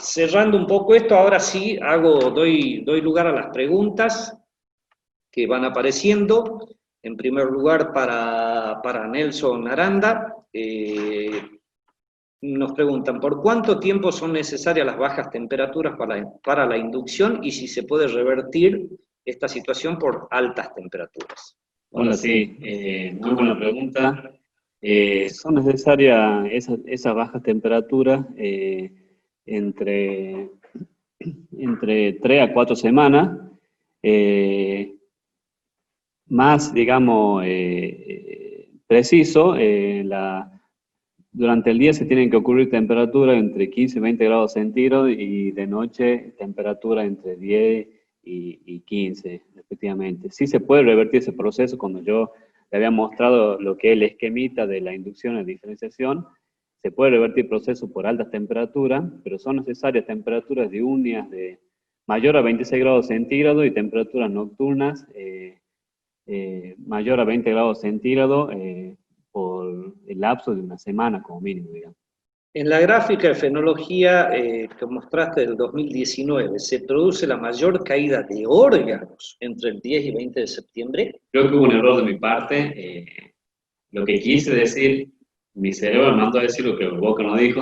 Cerrando un poco esto, ahora sí doy lugar a las preguntas que van apareciendo. En primer lugar, para Nelson Aranda, nos preguntan, ¿por cuánto tiempo son necesarias las bajas temperaturas para la inducción y si se puede revertir esta situación por altas temperaturas? Bueno, sí, muy buena pregunta. Son necesarias esas bajas temperaturas entre 3 a 4 semanas, más, digamos, preciso, durante el día se tienen que ocurrir temperaturas entre 15 y 20 grados centígrados y de noche temperatura entre 10 y 15, respectivamente. Sí se puede revertir ese proceso cuando yo le había mostrado lo que es el esquemita de la inducción y diferenciación. Se puede revertir el proceso por altas temperaturas, pero son necesarias temperaturas diurnas de mayor a 26 grados centígrados y temperaturas nocturnas mayor a 20 grados centígrados por el lapso de una semana como mínimo, digamos. En la gráfica de fenología que mostraste del 2019, ¿se produce la mayor caída de órganos entre el 10 y 20 de septiembre? Creo que hubo un error de mi parte. Lo que quise decir, mi cerebro me mandó a decir lo que Boca no dijo.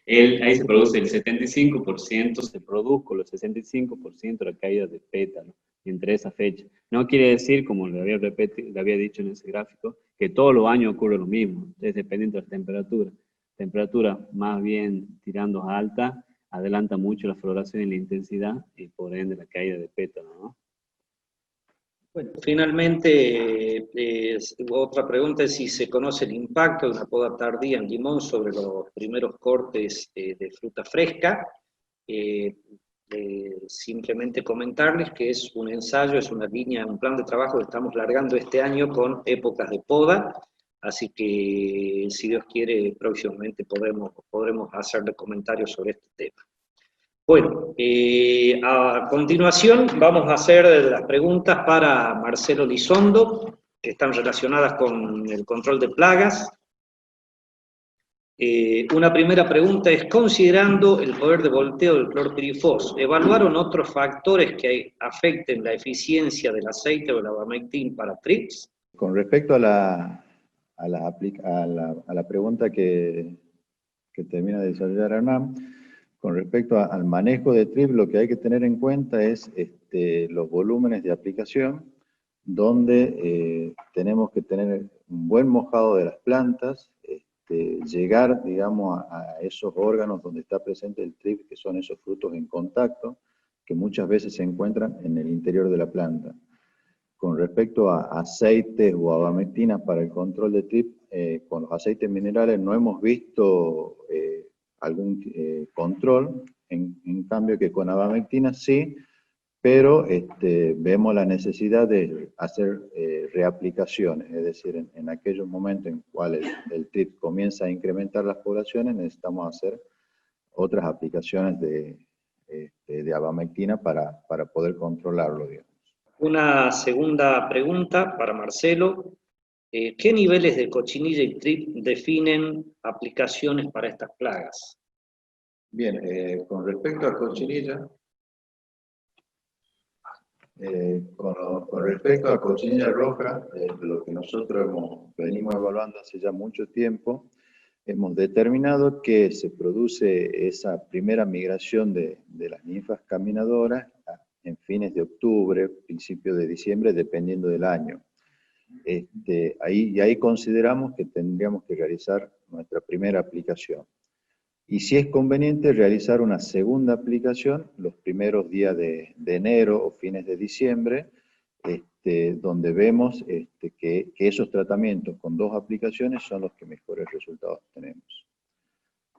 Ahí se produce el 75%, se produjo el 65% de la caída de pétalos entre esa fecha. No quiere decir, como le había dicho en ese gráfico, que todos los años ocurre lo mismo, es dependiente de la temperatura. Temperatura más bien tirando a alta, adelanta mucho la floración y la intensidad y por ende la caída de pétalos, ¿no? Bueno, finalmente, otra pregunta es si se conoce el impacto de una poda tardía en limón sobre los primeros cortes de fruta fresca. Simplemente comentarles que es un ensayo, es una línea, un plan de trabajo que estamos largando este año con épocas de poda, así que si Dios quiere próximamente podremos hacerle comentarios sobre este tema. Bueno, a continuación vamos a hacer las preguntas para Marcelo Lizondo, que están relacionadas con el control de plagas. Una primera pregunta es, considerando el poder de volteo del clorpirifos, ¿evaluaron otros factores que afecten la eficiencia del aceite o el abamectin para trips? Con respecto a la pregunta que termina de desarrollar Hernán, con respecto al manejo de trips, lo que hay que tener en cuenta es los volúmenes de aplicación, donde tenemos que tener un buen mojado de las plantas, llegar, digamos, a esos órganos donde está presente el trip, que son esos frutos en contacto, que muchas veces se encuentran en el interior de la planta. Con respecto a aceites o abamectinas para el control de trip, con los aceites minerales no hemos visto algún control, en cambio que con abamectina sí, pero vemos la necesidad de hacer reaplicaciones, es decir, en aquellos momentos en cuales el trip comienza a incrementar las poblaciones, necesitamos hacer otras aplicaciones de abamectina para poder controlarlo, digamos. Una segunda pregunta para Marcelo. ¿Qué niveles de cochinilla y trip definen aplicaciones para estas plagas? Bien, con respecto a cochinilla, con respecto a cochinilla roja, lo que nosotros venimos evaluando hace ya mucho tiempo, hemos determinado que se produce esa primera migración de las ninfas caminadoras en fines de octubre, principios de diciembre, dependiendo del año. Ahí consideramos que tendríamos que realizar nuestra primera aplicación. Y si es conveniente realizar una segunda aplicación los primeros días de enero o fines de diciembre, donde vemos que esos tratamientos con 2 aplicaciones son los que mejores resultados tenemos.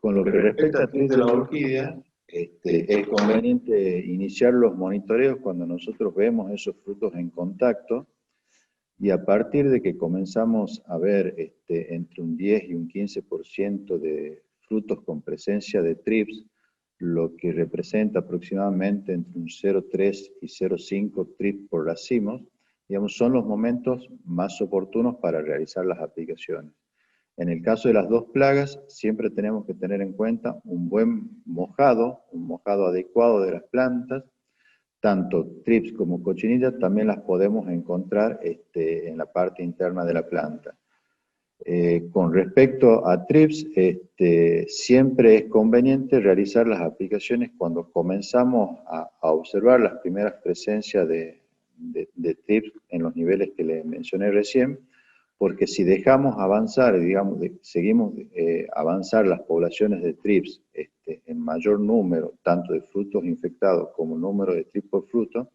Con lo que respecta a trips de la orquídea, es conveniente iniciar los monitoreos cuando nosotros vemos esos frutos en contacto, y a partir de que comenzamos a ver entre un 10 y un 15% de frutos con presencia de trips, lo que representa aproximadamente entre un 0,3 y 0,5 trips por racimos, digamos, son los momentos más oportunos para realizar las aplicaciones. En el caso de las dos plagas, siempre tenemos que tener en cuenta un mojado adecuado de las plantas. Tanto trips como cochinillas también las podemos encontrar en la parte interna de la planta. Con respecto a trips, siempre es conveniente realizar las aplicaciones cuando comenzamos a observar las primeras presencias de trips en los niveles que les mencioné recién, porque si dejamos avanzar, digamos, seguimos avanzar las poblaciones de trips en mayor número, tanto de frutos infectados como número de trips por fruto,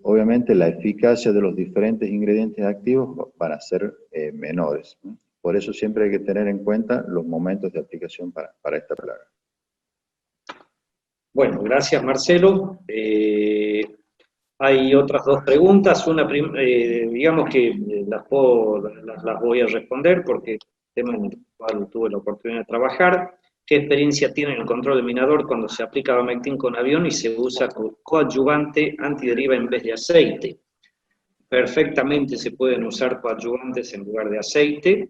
obviamente la eficacia de los diferentes ingredientes activos van a ser menores. Por eso siempre hay que tener en cuenta los momentos de aplicación para esta plaga. Bueno, gracias Marcelo. Hay otras dos preguntas, una digamos que las voy a responder porque es un tema en el cual tuve la oportunidad de trabajar. ¿Qué experiencia tiene el control del minador cuando se aplica Bamectin con avión y se usa coadyuvante antideriva en vez de aceite? Perfectamente se pueden usar coadyuvantes en lugar de aceite.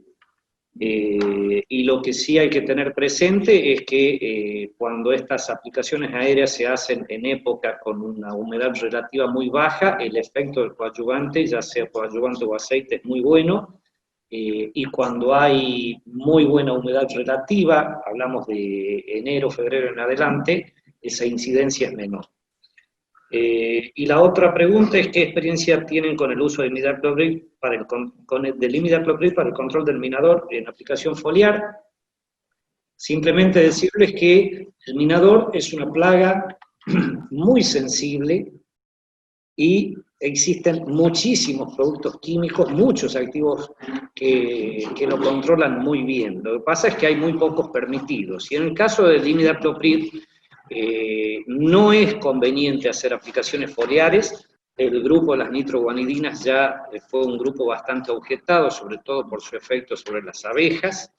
Y lo que sí hay que tener presente es que cuando estas aplicaciones aéreas se hacen en épocas con una humedad relativa muy baja, el efecto del coadyuvante, ya sea coadyuvante o aceite, es muy bueno, y cuando hay muy buena humedad relativa, hablamos de enero, febrero en adelante, esa incidencia es menor. Y la otra pregunta es ¿qué experiencia tienen con el uso de imidacloprid para el control del minador en aplicación foliar? Simplemente decirles que el minador es una plaga muy sensible y existen muchísimos productos químicos, muchos activos que lo controlan muy bien. Lo que pasa es que hay muy pocos permitidos. Y en el caso del imidacloprid, no es conveniente hacer aplicaciones foliares. El grupo de las nitroguanidinas ya fue un grupo bastante objetado, sobre todo por su efecto sobre las abejas.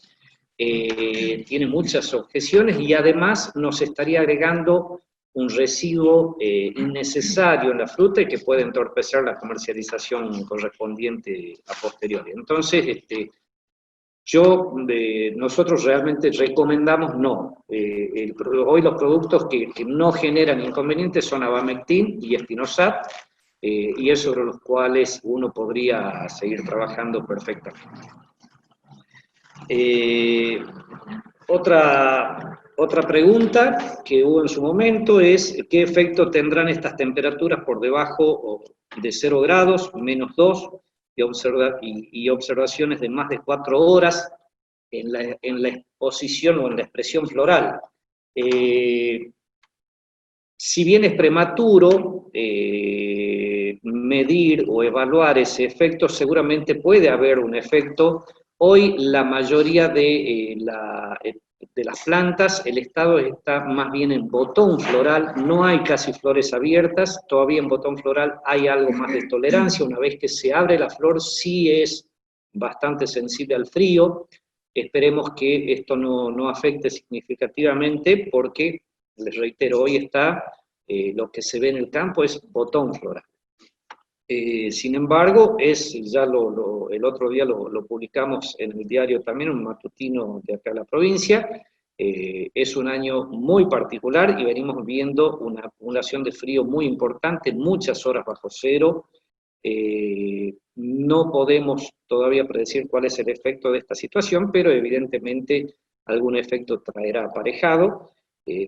Tiene muchas objeciones y además nos estaría agregando un residuo innecesario en la fruta y que puede entorpecer la comercialización correspondiente a posteriori. Entonces, nosotros realmente recomendamos no. Hoy los productos que no generan inconvenientes son Abamectin y Spinosad, y es sobre los cuales uno podría seguir trabajando perfectamente. Otra pregunta que hubo en su momento es ¿qué efecto tendrán estas temperaturas por debajo de 0 grados, menos 2, y observaciones de más de 4 horas en la exposición o en la expresión floral? Si bien es prematuro medir o evaluar ese efecto, seguramente puede haber un efecto. Hoy la mayoría de las plantas, el estado está más bien en botón floral, no hay casi flores abiertas, todavía en botón floral hay algo más de tolerancia, una vez que se abre la flor sí es bastante sensible al frío. Esperemos que esto no afecte significativamente porque, les reitero, hoy lo que se ve en el campo es botón floral. Sin embargo, ya el otro día lo publicamos en el diario también, un matutino de acá de la provincia, es un año muy particular y venimos viendo una acumulación de frío muy importante, muchas horas bajo cero. No podemos todavía predecir cuál es el efecto de esta situación, pero evidentemente algún efecto traerá aparejado.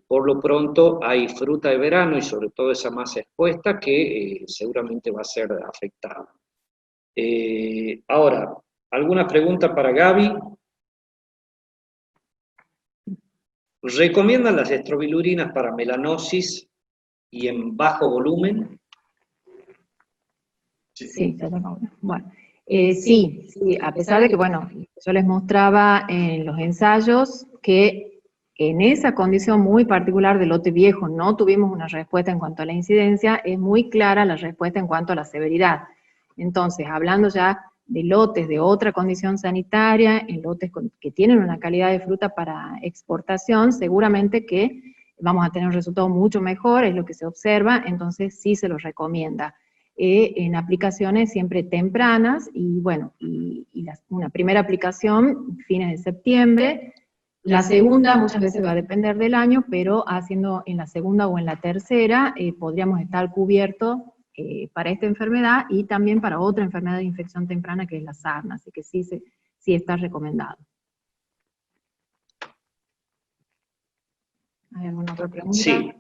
Por lo pronto hay fruta de verano y sobre todo esa masa expuesta que seguramente va a ser afectada. Ahora, ¿alguna pregunta para Gaby? ¿Recomiendan las estrobilurinas para melanosis y en bajo volumen? Sí, bueno. Sí, a pesar de que, bueno, yo les mostraba en los ensayos que En esa condición muy particular del lote viejo no tuvimos una respuesta en cuanto a la incidencia, es muy clara la respuesta en cuanto a la severidad. Entonces, hablando ya de lotes de otra condición sanitaria, en lotes que tienen una calidad de fruta para exportación, seguramente que vamos a tener un resultado mucho mejor, es lo que se observa, entonces sí se los recomienda. En aplicaciones siempre tempranas, y bueno, una primera aplicación, fines de septiembre. La segunda muchas veces va a depender del año, pero haciendo en la segunda o en la tercera podríamos estar cubiertos para esta enfermedad y también para otra enfermedad de infección temprana que es la sarna, así que sí está recomendado. ¿Hay alguna otra pregunta? Sí.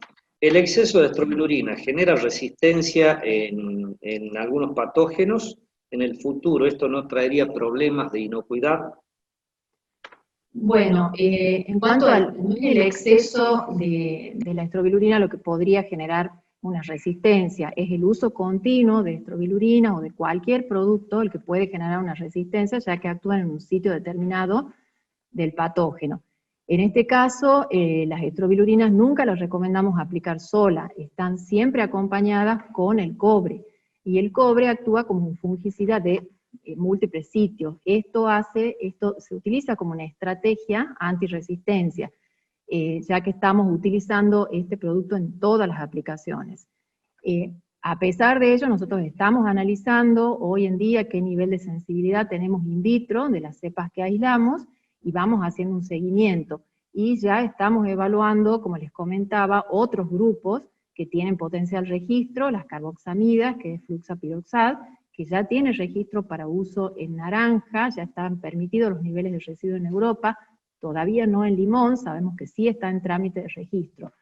¿El exceso de estrobilurina genera resistencia en algunos patógenos? En el futuro, ¿esto no traería problemas de inocuidad? Bueno, en cuanto al exceso de la estrobilurina, lo que podría generar una resistencia es el uso continuo de estrobilurina o de cualquier producto el que puede generar una resistencia, ya que actúan en un sitio determinado del patógeno. En este caso, las estrobilurinas nunca las recomendamos aplicar sola, están siempre acompañadas con el cobre, y el cobre actúa como un fungicida de múltiples sitios. Esto se utiliza como una estrategia antirresistencia, ya que estamos utilizando este producto en todas las aplicaciones. A pesar de ello, nosotros estamos analizando hoy en día qué nivel de sensibilidad tenemos in vitro de las cepas que aislamos, y vamos haciendo un seguimiento. Y ya estamos evaluando, como les comentaba, otros grupos que tienen potencial registro, las carboxamidas, que es fluxapiroxad, que ya tiene registro para uso en naranja, ya están permitidos los niveles de residuo en Europa, todavía no en limón, sabemos que sí está en trámite de registro.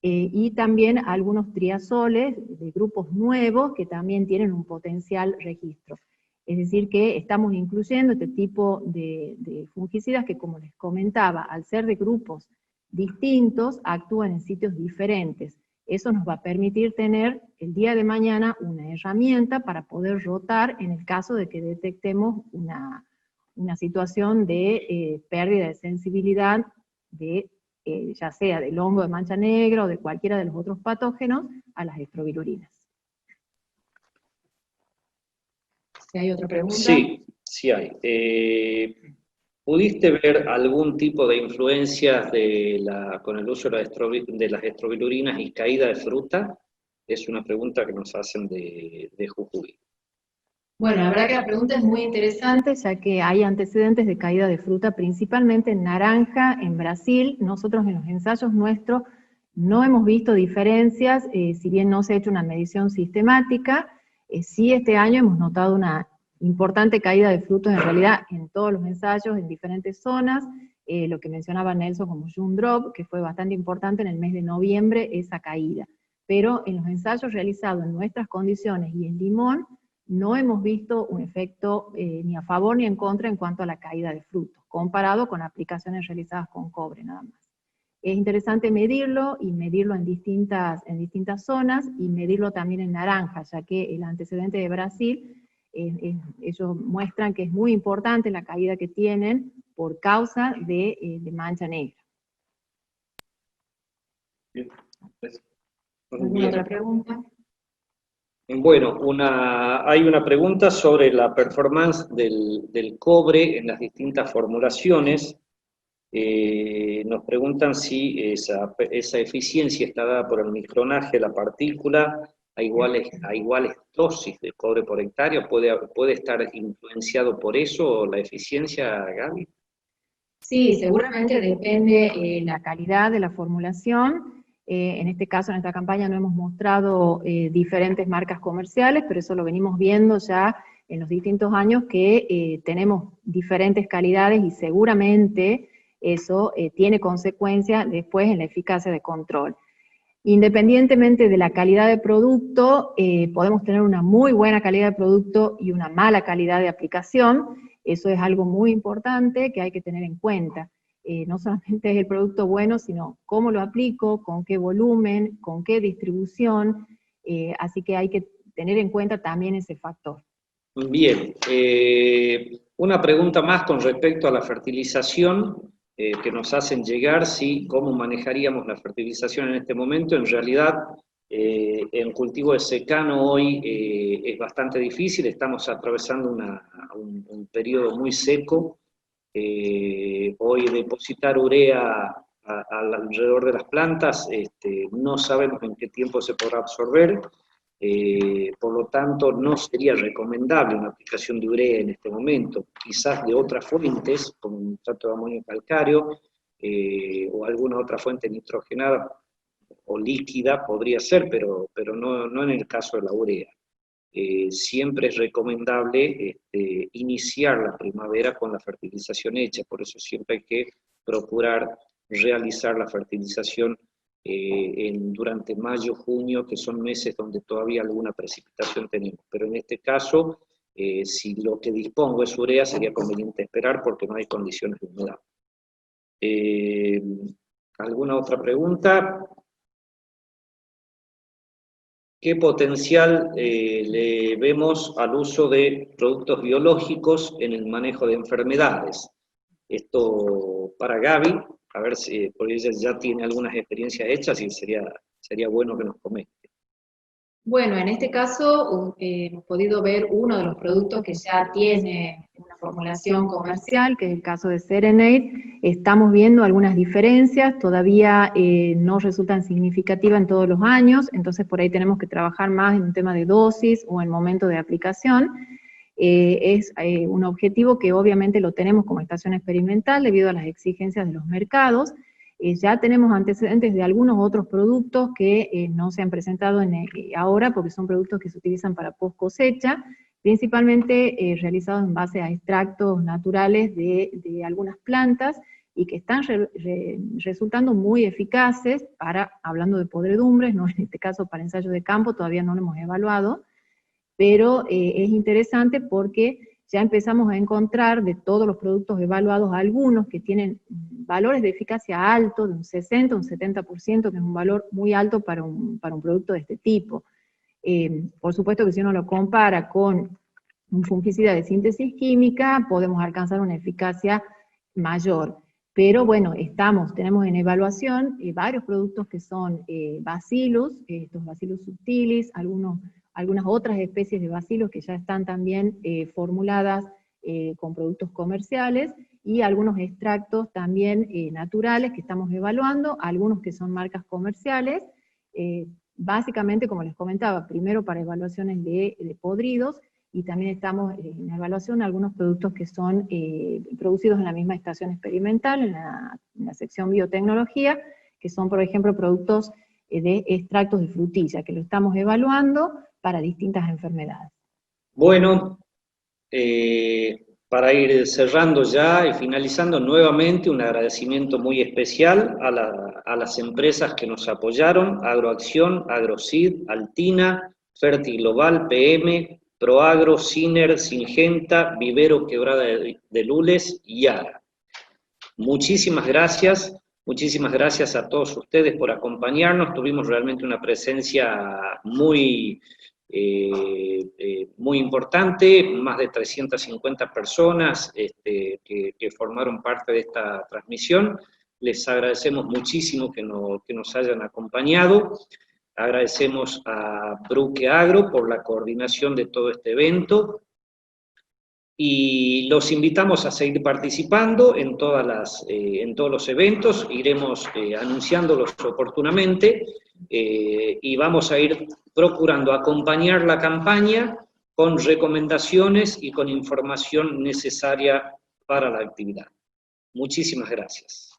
Y también algunos triazoles de grupos nuevos que también tienen un potencial registro. Es decir, que estamos incluyendo este tipo de fungicidas que, como les comentaba, al ser de grupos distintos, actúan en sitios diferentes. Eso nos va a permitir tener el día de mañana una herramienta para poder rotar en el caso de que detectemos una situación de pérdida de sensibilidad ya sea del hongo de mancha negra o de cualquiera de los otros patógenos a las estrobilurinas. ¿Si hay otra pregunta? Sí hay. ¿Pudiste ver algún tipo de influencias con el uso de las estrobilurinas y caída de fruta? Es una pregunta que nos hacen de Jujuy. Bueno, la verdad que la pregunta es muy interesante, ya que hay antecedentes de caída de fruta, principalmente en naranja, en Brasil. Nosotros en los ensayos nuestros no hemos visto diferencias, si bien no se ha hecho una medición sistemática, sí este año hemos notado una importante caída de frutos en realidad en todos los ensayos, en diferentes zonas, lo que mencionaba Nelson como June Drop, que fue bastante importante en el mes de noviembre esa caída. Pero en los ensayos realizados en nuestras condiciones y en limón, no hemos visto un efecto ni a favor ni en contra en cuanto a la caída de frutos, comparado con aplicaciones realizadas con cobre nada más. Es interesante medirlo, y medirlo en distintas zonas, y medirlo también en naranja, ya que el antecedente de Brasil, ellos muestran que es muy importante la caída que tienen por causa de mancha negra. Bien. ¿Alguna otra pregunta? Bueno, hay una pregunta sobre la performance del cobre en las distintas formulaciones. Nos preguntan si esa eficiencia está dada por el micronaje de la partícula a iguales dosis de cobre por hectárea. ¿Puede estar influenciado por eso la eficiencia, Gaby? Sí, seguramente depende la calidad de la formulación. En este caso, en esta campaña no hemos mostrado diferentes marcas comerciales, pero eso lo venimos viendo ya en los distintos años, que tenemos diferentes calidades, y seguramente eso tiene consecuencias después en la eficacia de control. Independientemente de la calidad de producto, podemos tener una muy buena calidad de producto y una mala calidad de aplicación. Eso es algo muy importante que hay que tener en cuenta. No solamente es el producto bueno, sino cómo lo aplico, con qué volumen, con qué distribución, así que hay que tener en cuenta también ese factor. Bien, una pregunta más con respecto a la fertilización. que nos hacen llegar, sí, cómo manejaríamos la fertilización en este momento. En realidad, en cultivo de secano hoy es bastante difícil, estamos atravesando un periodo muy seco. Hoy depositar urea alrededor de las plantas, no sabemos en qué tiempo se podrá absorber. Por lo tanto, no sería recomendable una aplicación de urea en este momento, quizás de otras fuentes, como un nitrato de amonio calcáreo, o alguna otra fuente nitrogenada o líquida podría ser, pero no en el caso de la urea. Siempre es recomendable iniciar la primavera con la fertilización hecha, por eso siempre hay que procurar realizar la fertilización durante mayo, junio, que son meses donde todavía alguna precipitación tenemos. Pero en este caso, si lo que dispongo es urea, sería conveniente esperar porque no hay condiciones de humedad. ¿Alguna otra pregunta? ¿Qué potencial le vemos al uso de productos biológicos en el manejo de enfermedades? Esto para Gaby, a ver si, porque ella ya tiene algunas experiencias hechas y sería bueno que nos comente. Bueno, en este caso hemos podido ver uno de los productos que ya tiene una formulación comercial, que es el caso de Serenade. Estamos viendo algunas diferencias, todavía no resultan significativas en todos los años, entonces por ahí tenemos que trabajar más en un tema de dosis o en momento de aplicación. Es un objetivo que obviamente lo tenemos como estación experimental debido a las exigencias de los mercados. Ya tenemos antecedentes de algunos otros productos que no se han presentado ahora porque son productos que se utilizan para post cosecha, principalmente realizados en base a extractos naturales de algunas plantas y que están resultando muy eficaces hablando de podredumbres, no en este caso para ensayos de campo, todavía no lo hemos evaluado, pero es interesante porque ya empezamos a encontrar de todos los productos evaluados algunos que tienen valores de eficacia altos, de un 60, un 70%, que es un valor muy alto para un producto de este tipo. Por supuesto que si uno lo compara con un fungicida de síntesis química, podemos alcanzar una eficacia mayor. Pero bueno, tenemos en evaluación varios productos que son bacillus, estos bacillus subtilis, algunas otras especies de bacilos que ya están también formuladas con productos comerciales, y algunos extractos también naturales que estamos evaluando, algunos que son marcas comerciales, básicamente, como les comentaba, primero para evaluaciones de podridos, y también estamos en evaluación de algunos productos que son producidos en la misma estación experimental, en la sección biotecnología, que son, por ejemplo, productos de extractos de frutilla, que lo estamos evaluando para distintas enfermedades. Bueno, para ir cerrando ya y finalizando, nuevamente un agradecimiento muy especial a las empresas que nos apoyaron: Agroacción, Agrocid, Altina, Fertiglobal, PM, Proagro, Siner, Singenta, Vivero Quebrada de Lules y ARA. Muchísimas gracias a todos ustedes por acompañarnos. Tuvimos realmente una presencia muy importante, más de 350 personas que formaron parte de esta transmisión. Les agradecemos muchísimo que nos hayan acompañado. Agradecemos a Bruque Agro por la coordinación de todo este evento, y los invitamos a seguir participando en todos los eventos. Iremos anunciándolos oportunamente, y vamos a ir procurando acompañar la campaña con recomendaciones y con información necesaria para la actividad. Muchísimas gracias.